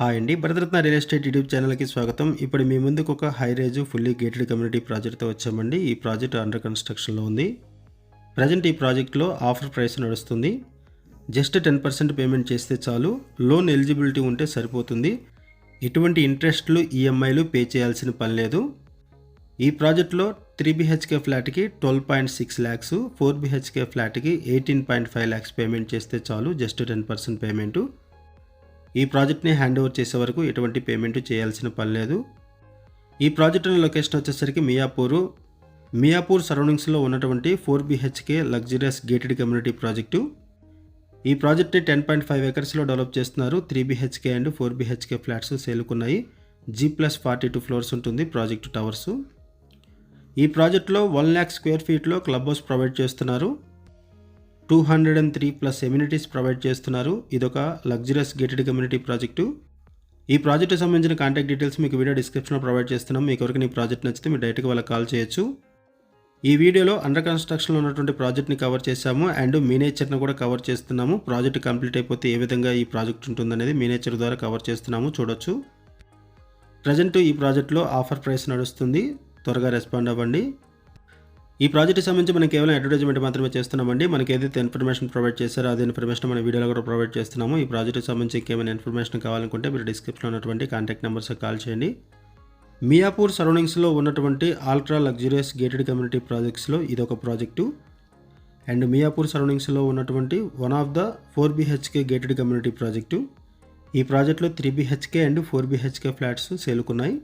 Hi అండి, Bharat Ratna real estate YouTube ఛానల్కి స్వాగతం. ఇప్పుడు మీ ముందుకు ఒక high rise fully gated community ప్రాజెక్ట్తో వచ్చామండి. ఈ ప్రాజెక్ట్ అండర్ కన్స్ట్రక్షన్లో ఉంది. ప్రజెంట్ ఈ ప్రాజెక్ట్లో ఆఫర్ ప్రైస్ నడుస్తుంది. జస్ట్ 10% పేమెంట్ చేస్తే చాలు. లోన్ ఎలిజిబిలిటీ ఉంటే సరిపోతుంది. ఎటువంటి ఇంట్రెస్ట్లు ఈఎంఐలు పే చేయాల్సిన పని లేదు. ఈ ప్రాజెక్ట్లో 3 BHK ఫ్లాట్కి 12.6 lakhs, 4 BHK ఫ్లాట్కి 18.5 lakhs పేమెంట్ చేస్తే చాలు. Just 10% payment. ఈ ప్రాజెక్ట్ని హ్యాండ్ ఓవర్ చేసే వరకు ఎటువంటి పేమెంట్ చేయాల్సిన పని లేదు. ఈ ప్రాజెక్ట్ లొకేషన్ వచ్చేసరికి మియాపూర్ సరౌండింగ్స్లో ఉన్నటువంటి 4 BHK luxurious gated community project. ఈ ప్రాజెక్ట్ని 10.5 acresలో డెవలప్ చేస్తున్నారు. 3 BHK అండ్ 4 BHK ఫ్లాట్స్ సేలుకున్నాయి. G+42 ఫ్లోర్స్ ఉంటుంది ప్రాజెక్టు టవర్సు. ఈ ప్రాజెక్ట్లో 1 lakh square feetలో క్లబ్ హౌస్ ప్రొవైడ్ చేస్తున్నారు. 203+ ఎమ్యూనిటీస్ ప్రొవైడ్ చేస్తున్నారు. ఇదొక లగ్జరియస్ గేటెడ్ కమ్యూనిటీ ప్రాజెక్టు. ఈ ప్రాజెక్టు సంబంధించిన కాంటాక్ట్ డీటెయిల్స్ మీకు వీడియో డిస్క్రిప్షన్లో ప్రొవైడ్ చేస్తున్నాం. మీకు ఎవరికి ఈ ప్రాజెక్ట్ నచ్చితే మీరు డైరెక్ట్గా వాళ్ళకి కాల్ చేయొచ్చు. ఈ వీడియోలో అండర్ కన్స్ట్రక్షన్లో ఉన్నటువంటి ప్రాజెక్ట్ని కవర్ చేశాము అండ్ మీనేచర్ని కూడా కవర్ చేస్తున్నాము. ప్రాజెక్ట్ కంప్లీట్ అయిపోతే ఏ విధంగా ఈ ప్రాజెక్ట్ ఉంటుందనేది మీనేచర్ ద్వారా కవర్ చేస్తున్నాము, చూడొచ్చు. ప్రజెంట్ ఈ ప్రాజెక్ట్లో ఆఫర్ ప్రైస్ నడుస్తుంది. త్వరగా రెస్పాండ్ అవ్వండి. ఈ ప్రాజెక్ట్కి సంబంధించి మనం కేవలం అడ్వర్టైజ్మెంట్ మాత్రమే చేస్తున్నామండి. మనకి ఏదైతే ఇన్ఫర్మేషన్ ప్రొవైడ్ చేశారో అదే ఇన్ఫర్మేషన్ మన వీడియోలో కూడా ప్రొవైడ్ చేస్తున్నాము. ఈ ప్రాజెక్ట్కి సంబంధించి ఇంకేమైనా ఇన్ఫర్మేషన్ కావాలనుకుంటే మీరు డిస్క్రిప్షన్లో ఉన్నటువంటి కాంటాక్ట్ నెంబర్స్కి కాల్ చేయండి. మియాపూర్ సరౌండింగ్స్లో ఉన్నటువంటి అల్ట్రా లగ్జరియస్ గేటెడ్ కమ్యూనిటీ ప్రాజెక్ట్స్లో ఇదొక ప్రాజెక్టు. అండ్ మియాపూర్ సరౌండింగ్స్లో ఉన్నటువంటి one of the 4 BHK gated community project. ఈ ప్రాజెక్ట్లో 3 BHK అండ్ 4 BHK ఫ్లాట్స్ సేలుకున్నాయి.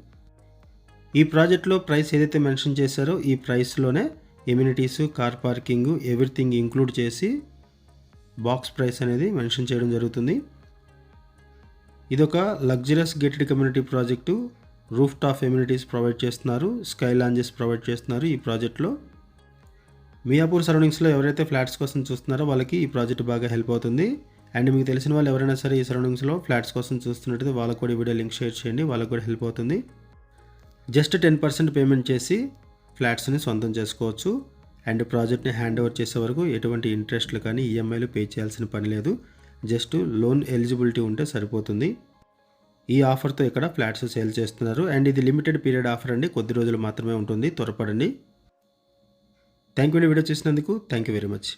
ఈ ప్రాజెక్ట్లో ప్రైస్ ఏదైతే మెన్షన్ చేశారో ఈ ప్రైస్లోనే amenities, car parking everything include చేసి బాక్స్ ప్రైస్ అనేది మెన్షన్ చేయడం జరుగుతుంది. ఇదొక luxurious gated community project. Roof top amenities provide చేస్తున్నారు. స్కై లాంజెస్ ప్రొవైడ్ చేస్తున్నారు ఈ ప్రాజెక్ట్లో. మియాపూర్ సరౌండింగ్స్లో ఎవరైతే ఫ్లాట్స్ కోసం చూస్తున్నారో వాళ్ళకి ఈ ప్రాజెక్ట్ బాగా హెల్ప్ అవుతుంది. అండ్ మీకు తెలిసిన వాళ్ళు ఎవరైనా సరే ఈ సరౌండింగ్స్లో ఫ్లాట్స్ కోసం చూస్తున్నట్టయితే వాళ్ళకు కూడా ఈ వీడియో లింక్ షేర్ చేయండి, వాళ్ళకు కూడా హెల్ప్ అవుతుంది. జస్ట్ 10% పేమెంట్ చేసి ఫ్లాట్స్ని సొంతం చేసుకోవచ్చు. అండ్ ప్రాజెక్ట్ని హ్యాండ్ ఓవర్ చేసే వరకు ఎటువంటి ఇంట్రెస్ట్లు కానీ ఈఎంఐలు పే చేయాల్సిన పని లేదు. జస్ట్ లోన్ ఎలిజిబిలిటీ ఉంటే సరిపోతుంది. ఈ ఆఫర్తో ఇక్కడ ఫ్లాట్స్ సేల్ చేస్తున్నారు. అండ్ ఇది లిమిటెడ్ పీరియడ్ ఆఫర్ అండి, కొద్ది రోజులు మాత్రమే ఉంటుంది, త్వరపడండి. థ్యాంక్ యూ వీడియో చూసినందుకు. Thank you very much.